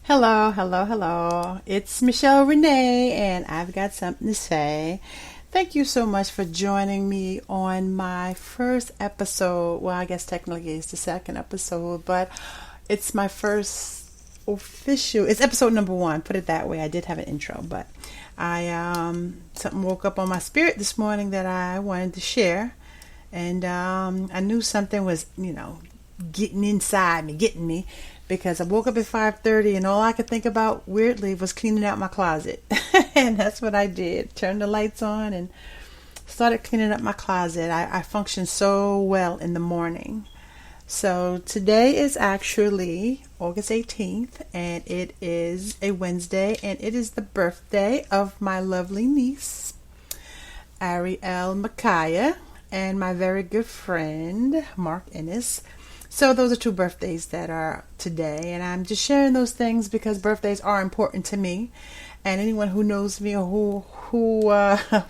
Hello, hello, hello. It's Michelle Renee, and I've got something to say. Thank you so much for joining me on my first episode. Well, I guess technically it's the second episode, but it's my first official. It's episode number one. Put it that way. I did have an intro, but I something woke up on my spirit this morning that I wanted to share, and I knew something was getting inside me, getting me, because I woke up at 5:30 and all I could think about weirdly was cleaning out my closet. And that's what I did. Turned the lights on and started cleaning up my closet. I function so well in the morning. So today is actually August 18th, and it is a Wednesday, and it is the birthday of my lovely niece, Ariel Micaiah, and my very good friend, Mark Ennis. So those are two birthdays that are today, and I'm just sharing those things because birthdays are important to me. And anyone who knows me or who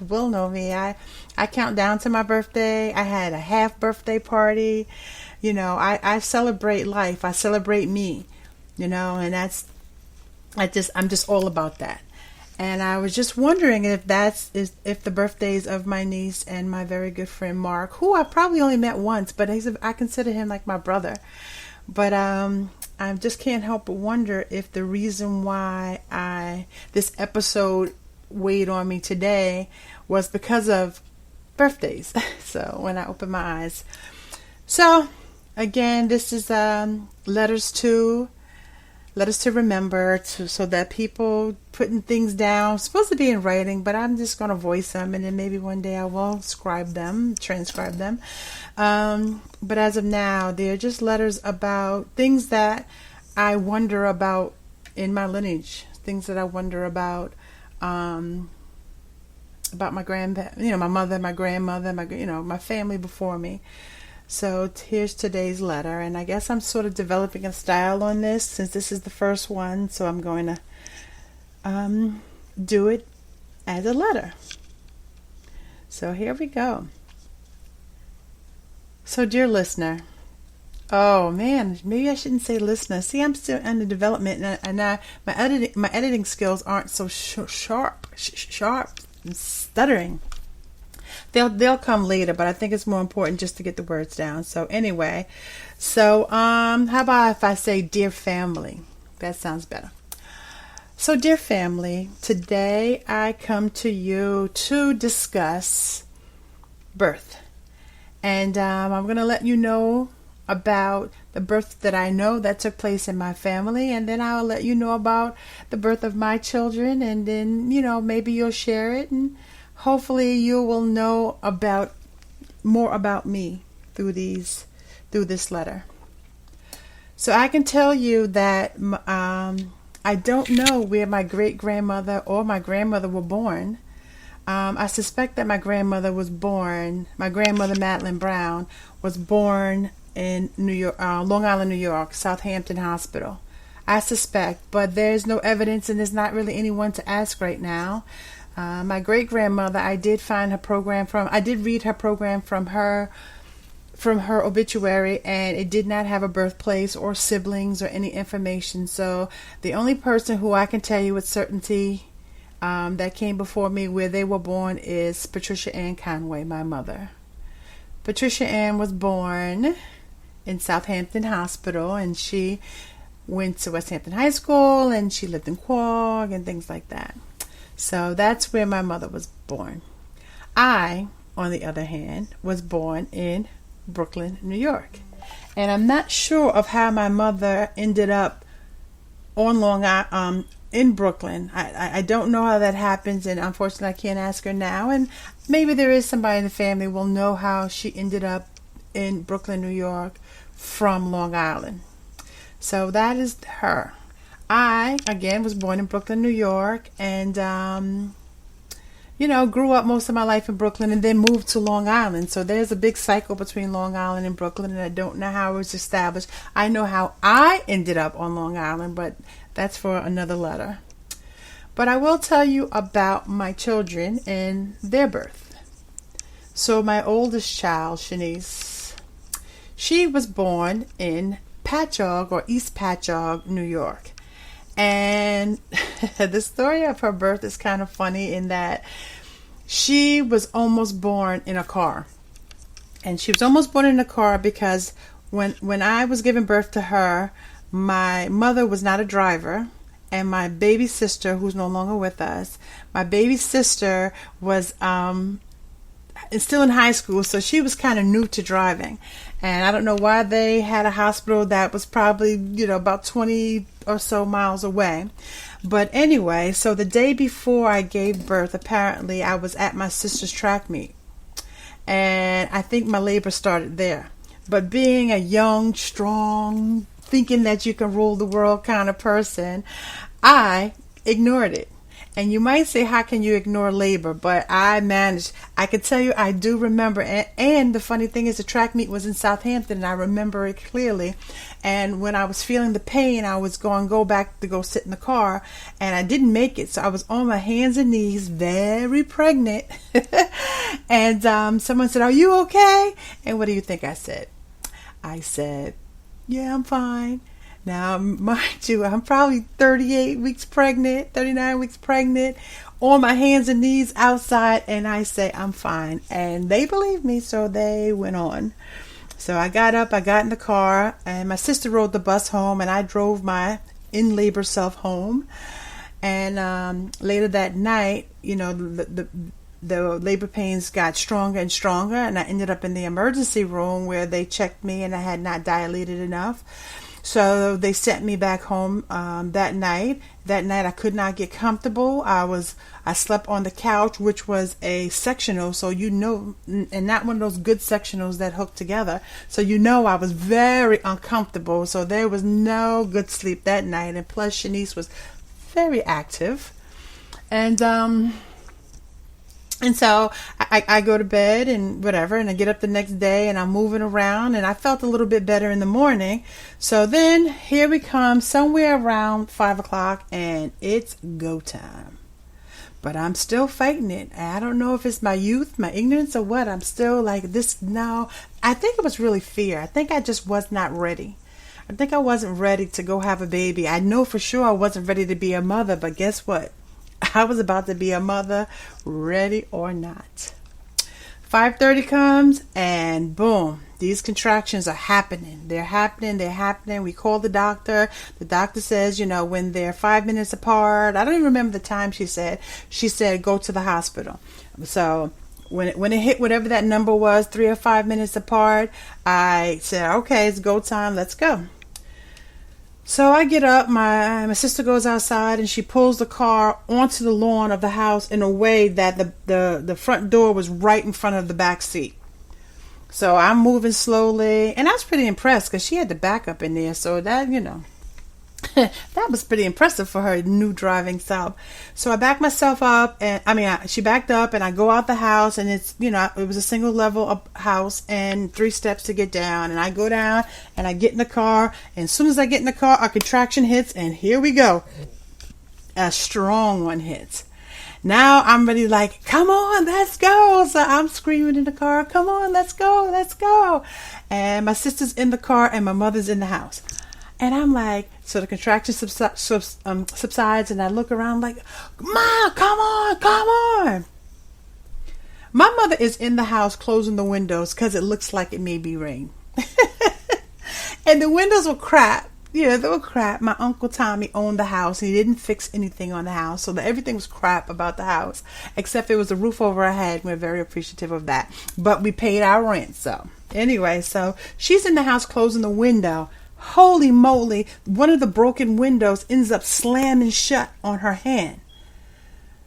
will know me, I count down to my birthday. I had a half birthday party. I celebrate life. I celebrate me. And I'm just all about that. And I was just wondering if if the birthdays of my niece and my very good friend Mark, who I probably only met once, but I consider him like my brother. But I just can't help but wonder if the reason why this episode weighed on me today was because of birthdays. So when I opened my eyes. So again, this is letters to remember, so that people putting things down, supposed to be in writing, but I'm just going to voice them, and then maybe one day I will transcribe them. But as of now, they're just letters about things that I wonder about in my lineage, things that I wonder about my my mother, my grandmother, my family before me. So here's today's letter, and I guess I'm sort of developing a style on this since this is the first one, so I'm going to do it as a letter. So here we go. So dear listener, oh man, maybe I shouldn't say listener. See, I'm still under development, and my editing skills aren't so sharp. I'm stuttering. They'll come later, but I think it's more important just to get the words down. So anyway, how about if I say dear family? That sounds better. So dear family, today I come to you to discuss birth. And I'm going to let you know about the birth that I know that took place in my family, and then I'll let you know about the birth of my children, and then, maybe you'll share it, and hopefully you will know more about me through this letter. So I can tell you that I don't know where my great-grandmother or my grandmother were born. I suspect that my grandmother, Madeline Brown, was born in New York, Long Island, New York, Southampton Hospital. I suspect, but there's no evidence, and there's not really anyone to ask right now. My great-grandmother, I did read her program from her obituary, and it did not have a birthplace or siblings or any information. So the only person who I can tell you with certainty that came before me where they were born is Patricia Ann Conway, my mother. Patricia Ann was born in Southampton Hospital, and she went to Westhampton High School, and she lived in Quogue and things like that. So that's where my mother was born. I, on the other hand, was born in Brooklyn, New York. And I'm not sure of how my mother ended up on Long Island, in Brooklyn. I don't know how that happens, and unfortunately I can't ask her now. And maybe there is somebody in the family who will know how she ended up in Brooklyn, New York from Long Island. So that is her. I, again, was born in Brooklyn, New York, and, grew up most of my life in Brooklyn and then moved to Long Island. So there's a big cycle between Long Island and Brooklyn, and I don't know how it was established. I know how I ended up on Long Island, but that's for another letter. But I will tell you about my children and their birth. So my oldest child, Shanice, she was born in Patchogue or East Patchogue, New York. And the story of her birth is kind of funny in that she was almost born in a car. And she was almost born in a car because when I was giving birth to her, my mother was not a driver. And my baby sister, who's no longer with us, my baby sister was still in high school, so she was kind of new to driving. And I don't know why they had a hospital that was probably, about 20 or so miles away. But anyway, so the day before I gave birth, apparently I was at my sister's track meet. And I think my labor started there. But being a young, strong, thinking that you can rule the world kind of person, I ignored it. And you might say, how can you ignore labor? But I managed. I can tell you, I do remember. And the funny thing is, the track meet was in Southampton, and I remember it clearly. And when I was feeling the pain, I was going to go back to go sit in the car, and I didn't make it. So I was on my hands and knees, very pregnant. And someone said, "Are you okay?" And what do you think I said? I said, "Yeah, I'm fine." Now, mind you, I'm probably 38 weeks pregnant, 39 weeks pregnant, on my hands and knees outside, and I say, "I'm fine." And they believed me, so they went on. So I got up, I got in the car, and my sister rode the bus home, and I drove my in-labor self home. And later that night, the labor pains got stronger and stronger, and I ended up in the emergency room where they checked me, and I had not dilated enough. So they sent me back home that night. That night I could not get comfortable. I slept on the couch, which was a sectional, so and not one of those good sectionals that hook together. So I was very uncomfortable. So there was no good sleep that night. And plus Shanice was very active. And so I go to bed and whatever, and I get up the next day and I'm moving around, and I felt a little bit better in the morning. So then here we come somewhere around 5 o'clock, and it's go time. But I'm still fighting it. I don't know if it's my youth, my ignorance, or what. I'm still like this. No, I think it was really fear. I think I just was not ready. I think I wasn't ready to go have a baby. I know for sure I wasn't ready to be a mother, but guess what? I was about to be a mother, ready or not. 5:30 comes, and boom, these contractions are happening. They're happening. We call the doctor. The doctor says, when they're 5 minutes apart, I don't even remember the time she said. She said, go to the hospital. So when it hit whatever that number was, 3 or 5 minutes apart, I said, okay, it's go time. Let's go. So I get up, my sister goes outside, and she pulls the car onto the lawn of the house in a way that the front door was right in front of the back seat. So I'm moving slowly, and I was pretty impressed because she had the backup in there, so that, that was pretty impressive for her new driving self. So I backed myself up, and she backed up, and I go out the house, and it's, it was a single level up house and 3 steps to get down. And I go down and I get in the car, and as soon as I get in the car, a contraction hits, and here we go. A strong one hits. Now I'm ready, like, come on, let's go. So I'm screaming in the car, come on, let's go. And my sister's in the car, and my mother's in the house. And I'm like, so the contraction subsides, and I look around like, Ma, come on. My mother is in the house closing the windows because it looks like it may be rain. And the windows were crap. Yeah, they were crap. My Uncle Tommy owned the house. He didn't fix anything on the house, so everything was crap about the house, except it was a roof over our head. We're very appreciative of that. But we paid our rent, so. Anyway, so she's in the house closing the window. Holy moly, one of the broken windows ends up slamming shut on her hand.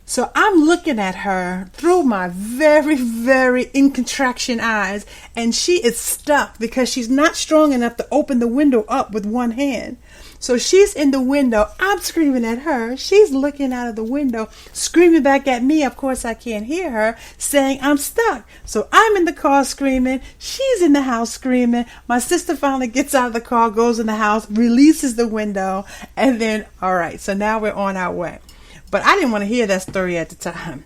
So I'm looking at her through my very, very in contraction eyes, and she is stuck because she's not strong enough to open the window up with one hand. So she's in the window. I'm screaming at her. She's looking out of the window, screaming back at me. Of course, I can't hear her, saying I'm stuck. So I'm in the car screaming. She's in the house screaming. My sister finally gets out of the car, goes in the house, releases the window, and then, all right, so now we're on our way. But I didn't want to hear that story at the time.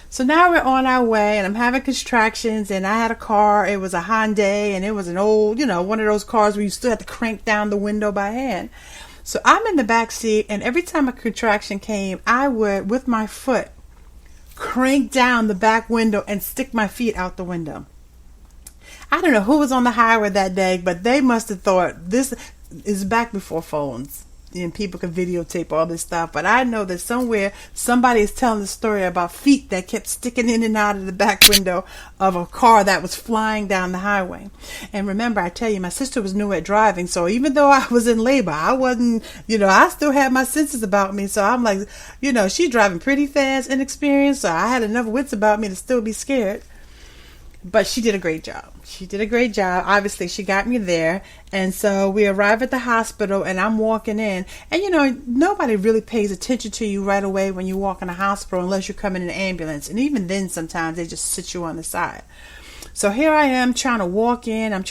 So now we're on our way, and I'm having contractions, and I had a car. It was a Hyundai, and it was an old, one of those cars where you still have to crank down the window by hand. So I'm in the back seat, and every time a contraction came, I would, with my foot, crank down the back window and stick my feet out the window. I don't know who was on the highway that day, but they must have thought this is back before phones and people could videotape all this stuff. But I know that somewhere somebody is telling the story about feet that kept sticking in and out of the back window of a car that was flying down the highway. And remember, I tell you, my sister was new at driving, so even though I was in labor, I wasn't, I still had my senses about me. So I'm like, she's driving pretty fast, inexperienced, so I had enough wits about me to still be scared. But she did a great job. Obviously, she got me there. And so we arrive at the hospital, and I'm walking in. And, nobody really pays attention to you right away when you walk in the hospital unless you're coming in an ambulance. And even then, sometimes they just sit you on the side. So here I am trying to walk in. And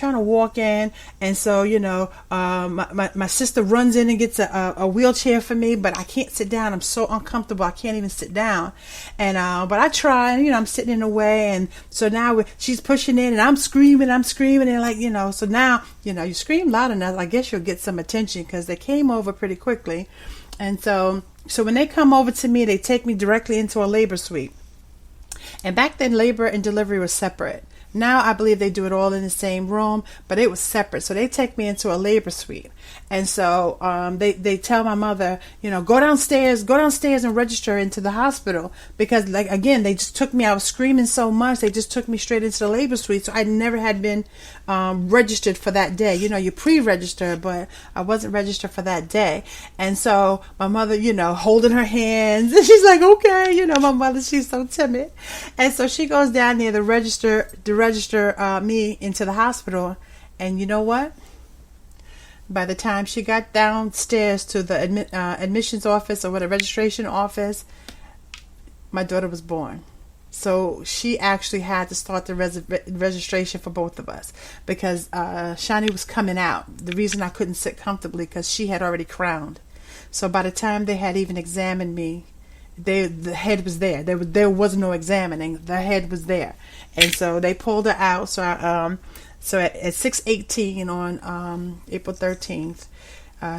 so, my sister runs in and gets a wheelchair for me, but I can't sit down. I'm so uncomfortable. I can't even sit down. And, but I try, and, I'm sitting in the way. And so now she's pushing in, and I'm screaming. And so now, you scream loud enough, I guess you'll get some attention, because they came over pretty quickly. And so when they come over to me, they take me directly into a labor suite. And back then, labor and delivery were separate. Now I believe they do it all in the same room, but it was separate. So they take me into a labor suite. And so they tell my mother, go downstairs and register into the hospital. Because, again, they just took me. I was screaming so much. They just took me straight into the labor suite. So I never had been registered for that day. You pre-register, but I wasn't registered for that day. And so my mother, holding her hands. And she's like, okay. My mother, she's so timid. And so she goes down there to register me into the hospital. And you know what? By the time she got downstairs to the admissions office or the registration office, my daughter was born. So she actually had to start the registration for both of us, because Shani was coming out. The reason I couldn't sit comfortably, because she had already crowned. So by the time they had even examined me, the head was there. There was no examining. The head was there. And so they pulled her out. So at 6:18 on April 13th,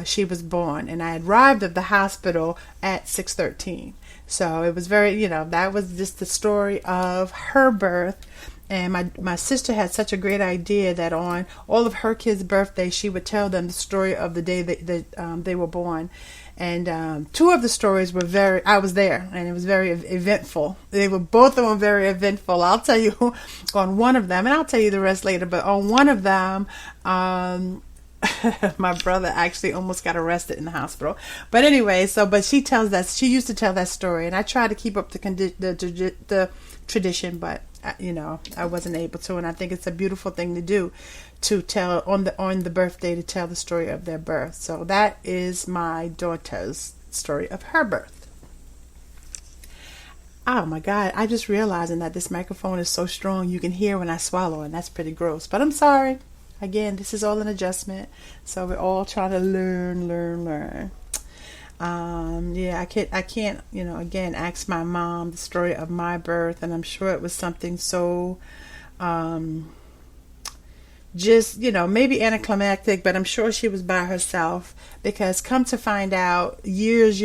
she was born, and I arrived at the hospital at 6:13. So it was very, that was just the story of her birth. And my sister had such a great idea that on all of her kids' birthdays, she would tell them the story of the day that they were born. And two of the stories were I was there, and it was very eventful. Both of them very eventful. I'll tell you on one of them, and I'll tell you the rest later, but on one of them, my brother actually almost got arrested in the hospital. But anyway, but she used to tell that story, and I tried to keep up the tradition, but I wasn't able to, and I think it's a beautiful thing to do, to tell on the birthday, to tell the story of their birth. So that is my daughter's story of her birth. Oh my God, I just realizing that this microphone is so strong you can hear when I swallow, and that's pretty gross. But I'm sorry. Again, this is all an adjustment. So we're all trying to learn. I can't, again, ask my mom the story of my birth, and I'm sure it was something so, maybe anticlimactic, but I'm sure she was by herself, because come to find out years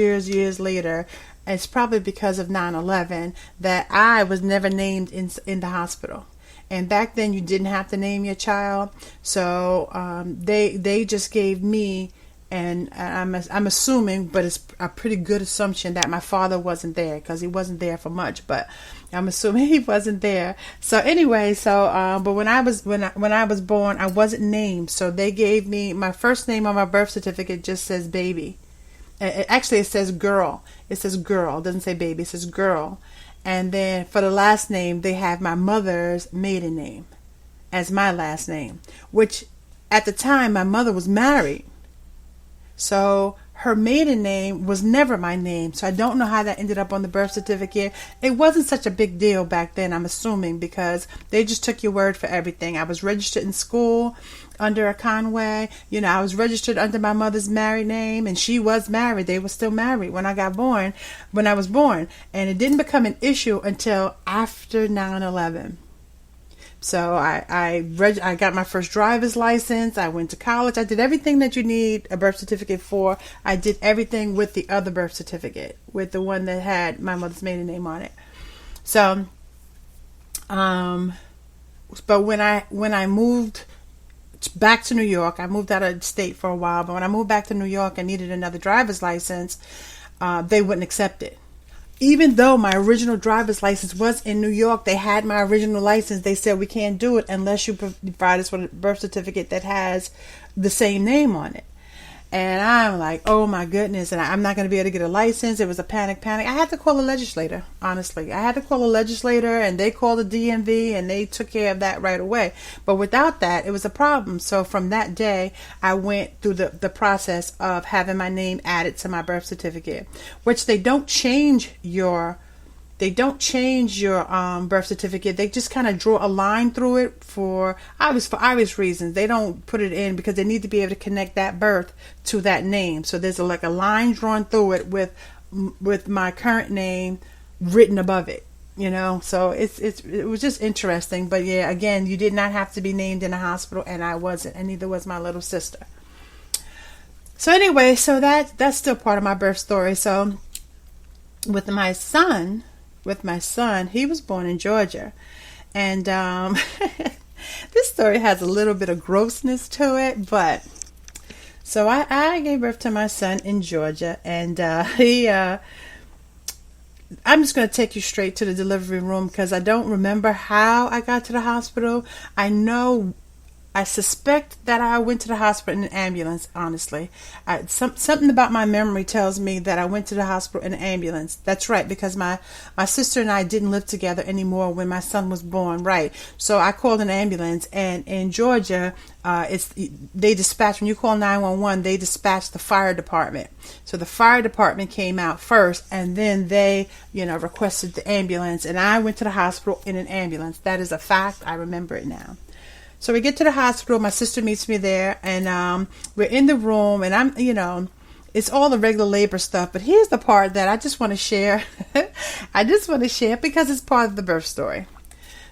later, it's probably because of 9/11 that I was never named in the hospital. And back then you didn't have to name your child. So, they just gave me, and I'm assuming, but it's a pretty good assumption, that my father wasn't there, because he wasn't there for much, but I'm assuming he wasn't there. So anyway, but when I was born, I wasn't named. So they gave me, my first name on my birth certificate just says baby. Actually, it says girl. It says girl. It doesn't say baby. It says girl. And then for the last name, they have my mother's maiden name as my last name, which at the time my mother was married. So her maiden name was never my name. So I don't know how that ended up on the birth certificate. It wasn't such a big deal back then, I'm assuming, because they just took your word for everything. I was registered in school under a Conway. I was registered under my mother's married name, and she was married. They were still married when I was born. And it didn't become an issue until after 9/11. So I got my first driver's license. I went to college. I did everything that you need a birth certificate for. I did everything with the other birth certificate, with the one that had my mother's maiden name on it. So, but when I moved back to New York, I moved out of state for a while. But when I moved back to New York, I needed another driver's license. They wouldn't accept it. Even though my original driver's license was in New York, they had my original license. They said, we can't do it unless you provide us with a birth certificate that has the same name on it. And I'm like, oh my goodness, and I'm not going to be able to get a license. It was a panic. I had to call a legislator, honestly. I had to call a legislator, and they called the DMV, and they took care of that right away. But without that, it was a problem. So from that day, I went through the process of having my name added to my birth certificate, which they don't change your birth certificate. They just kind of draw a line through it for obvious reasons. They don't put it in because they need to be able to connect that birth to that name. So there's like a line drawn through it with my current name written above it. So it was just interesting. But yeah, again, you did not have to be named in a hospital, and I wasn't, and neither was my little sister. So anyway, so that's still part of my birth story. So with my son, he was born in Georgia, and this story has a little bit of grossness to it. But so I gave birth to my son in Georgia, and I'm just going to take you straight to the delivery room because I don't remember how I got to the hospital. I suspect that I went to the hospital in an ambulance, honestly. Something about my memory tells me that I went to the hospital in an ambulance. That's right, because my sister and I didn't live together anymore when my son was born, right? So I called an ambulance, and in Georgia, they dispatch, when you call 911, they dispatch the fire department. So the fire department came out first, and then they, requested the ambulance, and I went to the hospital in an ambulance. That is a fact. I remember it now. So we get to the hospital. My sister meets me there, and we're in the room, and I'm, it's all the regular labor stuff. But here's the part that I just want to share. I just want to share because it's part of the birth story.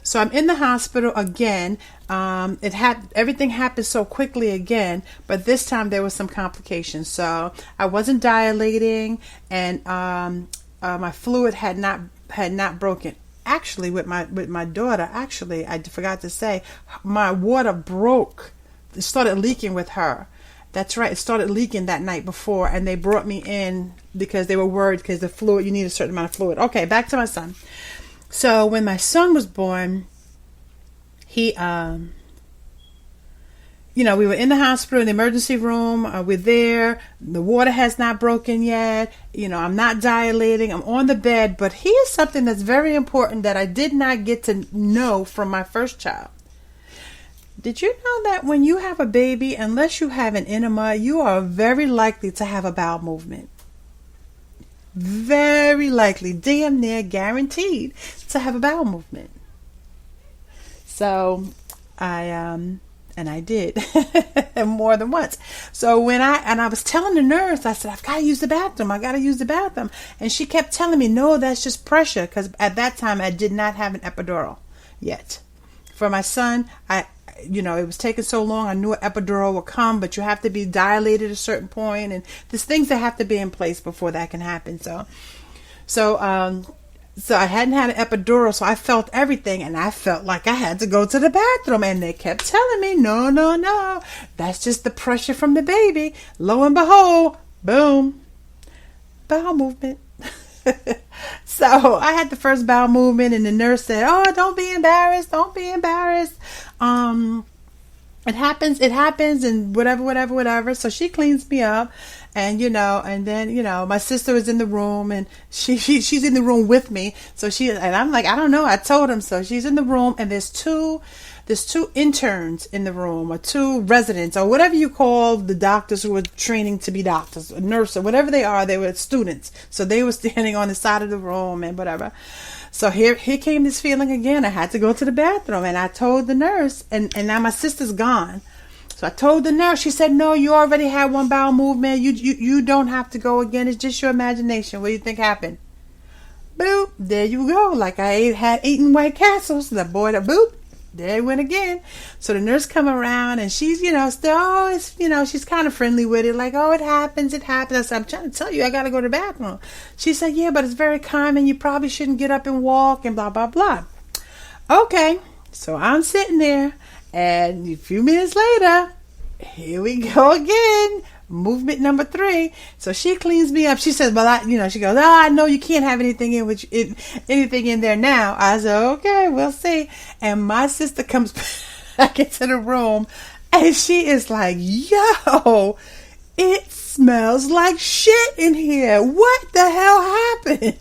So I'm in the hospital again. Everything happened so quickly again, but this time there was some complications. So I wasn't dilating, and my fluid had not broken. Actually, with my daughter, I forgot to say, my water broke. It started leaking with her. That's right. It started leaking that night before, and they brought me in because they were worried because the fluid, you need a certain amount of fluid. Okay, back to my son. So when my son was born, he, we were in the hospital, in the emergency room. We're there. The water has not broken yet. I'm not dilating. I'm on the bed. But here's something that's very important that I did not get to know from my first child. Did you know that when you have a baby, unless you have an enema, you are very likely to have a bowel movement? Very likely, damn near guaranteed to have a bowel movement. So and I did more than once. So when I was telling the nurse, I said, I've got to use the bathroom. I got to use the bathroom. And she kept telling me, no, that's just pressure. Because at that time, I did not have an epidural yet. For my son, it was taking so long. I knew an epidural would come, but you have to be dilated at a certain point. And there's things that have to be in place before that can happen. So I hadn't had an epidural, so I felt everything, and I felt like I had to go to the bathroom, and they kept telling me, no, that's just the pressure from the baby. Lo and behold, boom, bowel movement. So I had the first bowel movement, and the nurse said, oh, don't be embarrassed. It happens, and whatever. So she cleans me up, and and then my sister was in the room, and she's in the room with me. So and I'm like, I don't know. I told him so. She's in the room, and there's two interns in the room, or two residents, or whatever you call the doctors who were training to be doctors, a nurse, or whatever they are. They were students, so they were standing on the side of the room and whatever. So here came this feeling again. I had to go to the bathroom, and I told the nurse, and now my sister's gone. So I told the nurse. She said, no, you already had one bowel movement. You don't have to go again. It's just your imagination. What do you think happened? Boop. There you go. Like I had eaten White Castles. The boy, boop. there it went again. So the nurse come around and she's, still always, she's kind of friendly with it. Like, oh, it happens. I said, I'm trying to tell you, I got to go to the bathroom. She said, yeah, but it's very common. You probably shouldn't get up and walk and blah, blah, blah. Okay. So I'm sitting there and a few minutes later, here we go again. Movement number 3. So she cleans me up. She says, well, she goes, oh, I know you can't have anything anything in there now. I said, okay, we'll see. And my sister comes back into the room and she is like, yo, it smells like shit in here. What the hell happened?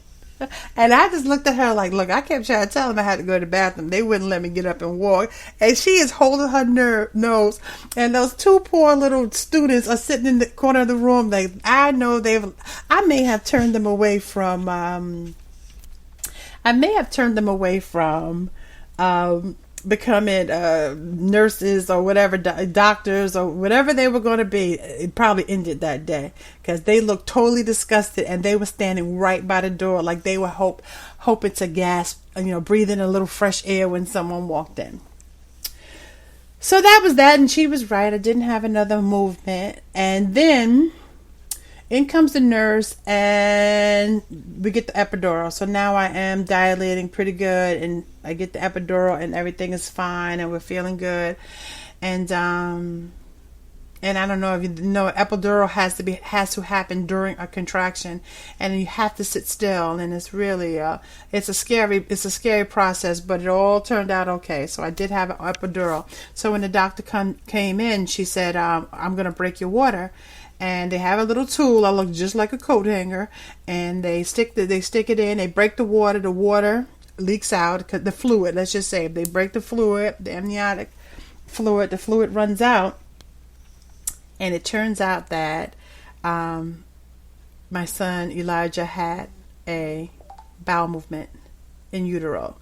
And I just looked at her like, look, I kept trying to tell them I had to go to the bathroom. They wouldn't let me get up and walk. And she is holding her nose. And those 2 poor little students are sitting in the corner of the room. Like, I may have turned them away from, becoming nurses or whatever, doctors or whatever they were going to be. It probably ended that day because they looked totally disgusted and they were standing right by the door like they were hoping to gasp, breathe in a little fresh air when someone walked in. So that was that, and she was right. I didn't have another movement. And then in comes the nurse and we get the epidural. So now I am dilating pretty good and I get the epidural and everything is fine and we're feeling good. And I don't know if you know, epidural has to happen during a contraction and you have to sit still, and it's really it's a scary process, but it all turned out okay. So I did have an epidural. So when the doctor came in, she said, I'm going to break your water. And they have a little tool. I look just like a coat hanger, and they stick it in. They break the water leaks out, the fluid. Let's just say if they break the fluid, the amniotic fluid, the fluid runs out, and it turns out that my son Elijah had a bowel movement in utero,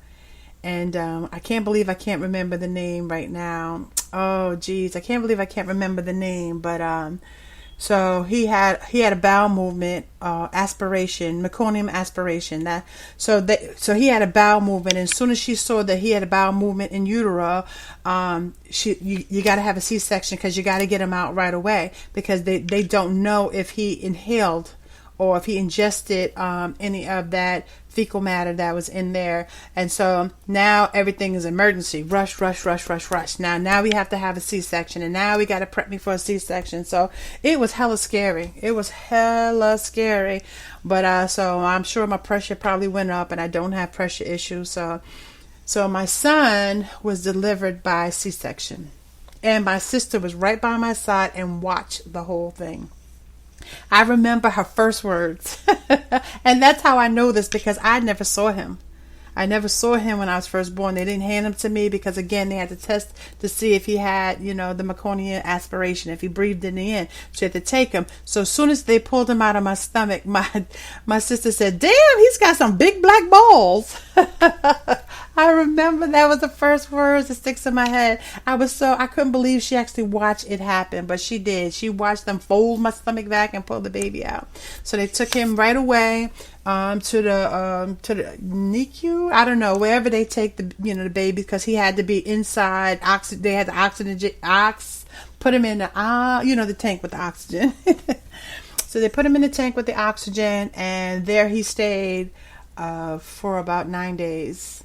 and I can't believe I can't remember the name right now. Oh, geez, I can't believe I can't remember the name, but so he had a bowel movement, aspiration, meconium aspiration. So he had a bowel movement, and as soon as she saw that he had a bowel movement in utero, you got to have a C-section because you got to get him out right away because they don't know if he inhaled or if he ingested any of that fecal matter that was in there. And so now everything is emergency. Rush. Now we have to have a C-section, and now we got to prep me for a C-section. So it was hella scary. But so I'm sure my pressure probably went up, and I don't have pressure issues. So my son was delivered by C-section, and my sister was right by my side and watched the whole thing. I remember her first words. And that's how I know this, because I never saw him. I never saw him when I was first born. They didn't hand him to me because, again, they had to test to see if he had, the meconium aspiration, if he breathed in the end. So you had to take him. So as soon as they pulled him out of my stomach, my sister said, damn, he's got some big black balls. I remember that was the first words that sticks in my head. I couldn't believe she actually watched it happen, but she did. She watched them fold my stomach back and pull the baby out. So they took him right away to the NICU. I don't know, wherever they take the the baby, because he had to be inside. They had the put him in the tank with the oxygen. So they put him in the tank with the oxygen, and there he stayed for about 9 days.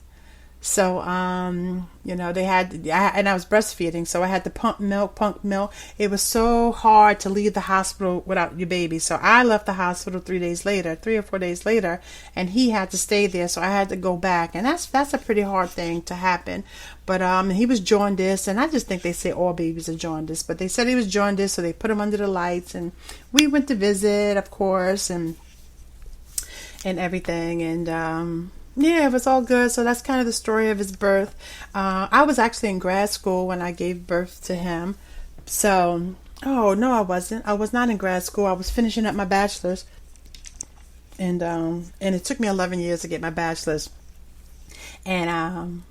So, they and I was breastfeeding, so I had to pump milk. It was so hard to leave the hospital without your baby. So I left the hospital 3 or 4 days later, and he had to stay there. So I had to go back, and that's a pretty hard thing to happen. But he was jaundiced, and I just think they say all babies are jaundiced, but they said he was jaundiced, so they put him under the lights, and we went to visit, of course, and everything, and yeah, it was all good. So that's kind of the story of his birth. I was actually in grad school when I gave birth to him. So, oh, no, I wasn't. I was not in grad school. I was finishing up my bachelor's. And it took me 11 years to get my bachelor's. And,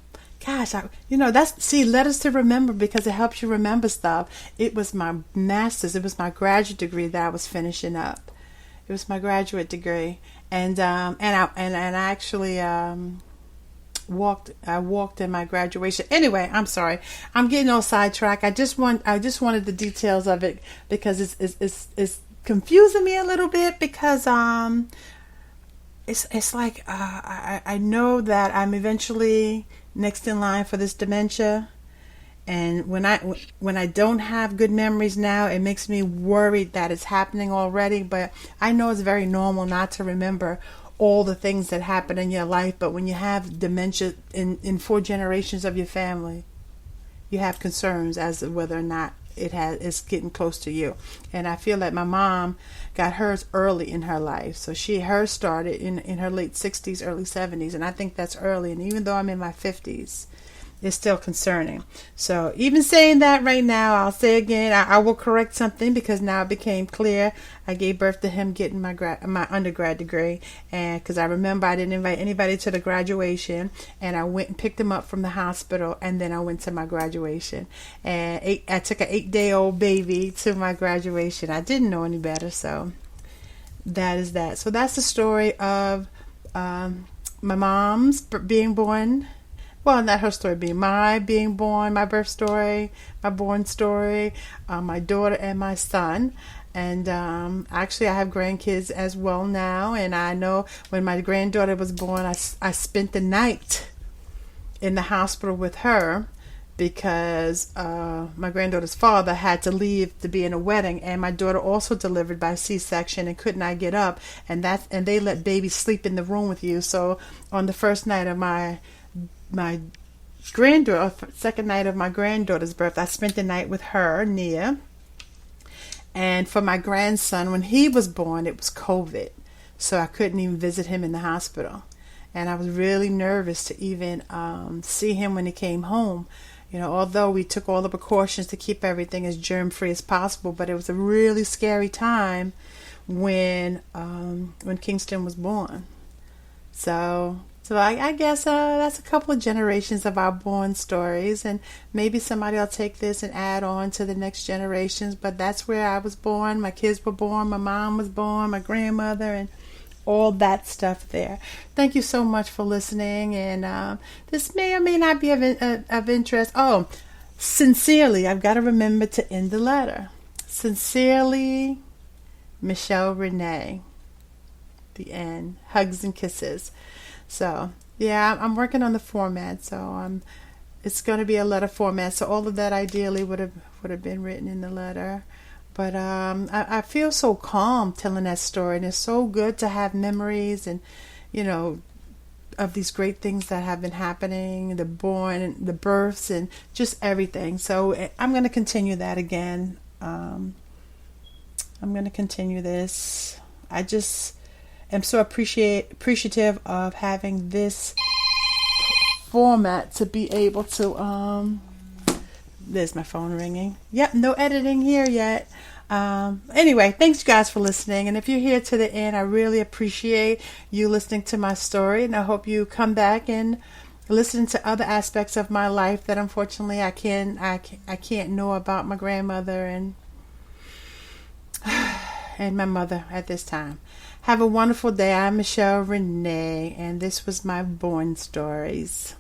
gosh, letters to remember, because it helps you remember stuff. It was my master's. It was my graduate degree that I was finishing up. It was my graduate degree. And I actually walked in my graduation. Anyway, I'm sorry. I'm getting all sidetracked. I just wanted the details of it because it's confusing me a little bit because it's like I know that I'm eventually next in line for this dementia. And when I don't have good memories now, it makes me worried that it's happening already. But I know it's very normal not to remember all the things that happen in your life. But when you have dementia in 4 generations of your family, you have concerns as to whether or not it's getting close to you. And I feel like my mom got hers early in her life. So hers started in her late 60s, early 70s. And I think that's early. And even though I'm in my 50s, it's still concerning. So even saying that right now, I'll say again, I will correct something because now it became clear. I gave birth to him getting my undergrad degree, and because I remember I didn't invite anybody to the graduation, and I went and picked him up from the hospital, and then I went to my graduation, and I took an 8-day-old baby to my graduation. I didn't know any better, so that is that. So that's the story of my mom's being born. Well, not her story, being born, my birth story, my born story, my daughter and my son. And actually, I have grandkids as well now. And I know when my granddaughter was born, I spent the night in the hospital with her because my granddaughter's father had to leave to be in a wedding. And my daughter also delivered by C-section and could not get up. And they let babies sleep in the room with you. So on the first night of my granddaughter, second night of my granddaughter's birth, I spent the night with her, Nia. And for my grandson, when he was born, it was COVID. So I couldn't even visit him in the hospital. And I was really nervous to even see him when he came home. You know, although we took all the precautions to keep everything as germ-free as possible, but it was a really scary time when Kingston was born. So I guess that's a couple of generations of our born stories, and maybe somebody will take this and add on to the next generations, but that's where I was born, my kids were born, my mom was born, my grandmother, and all that stuff there. Thank you so much for listening, and this may or may not be of interest. Oh, sincerely, I've got to remember to end the letter. Sincerely, Michelle Renee. The end. Hugs and kisses. So, yeah, I'm working on the format, so it's going to be a letter format. So all of that ideally would have been written in the letter. But I feel so calm telling that story, and it's so good to have memories and, you know, of these great things that have been happening, the births, and just everything. So I'm going to continue that again. I'm going to continue this. I just am so appreciative of having this format to be able to there's my phone ringing. Yep, no editing here yet. Anyway, thanks you guys for listening, and if you're here to the end, I really appreciate you listening to my story, and I hope you come back and listen to other aspects of my life that unfortunately I can't know about my grandmother and my mother at this time. Have a wonderful day. I'm Michelle Renee, and this was my Born Stories.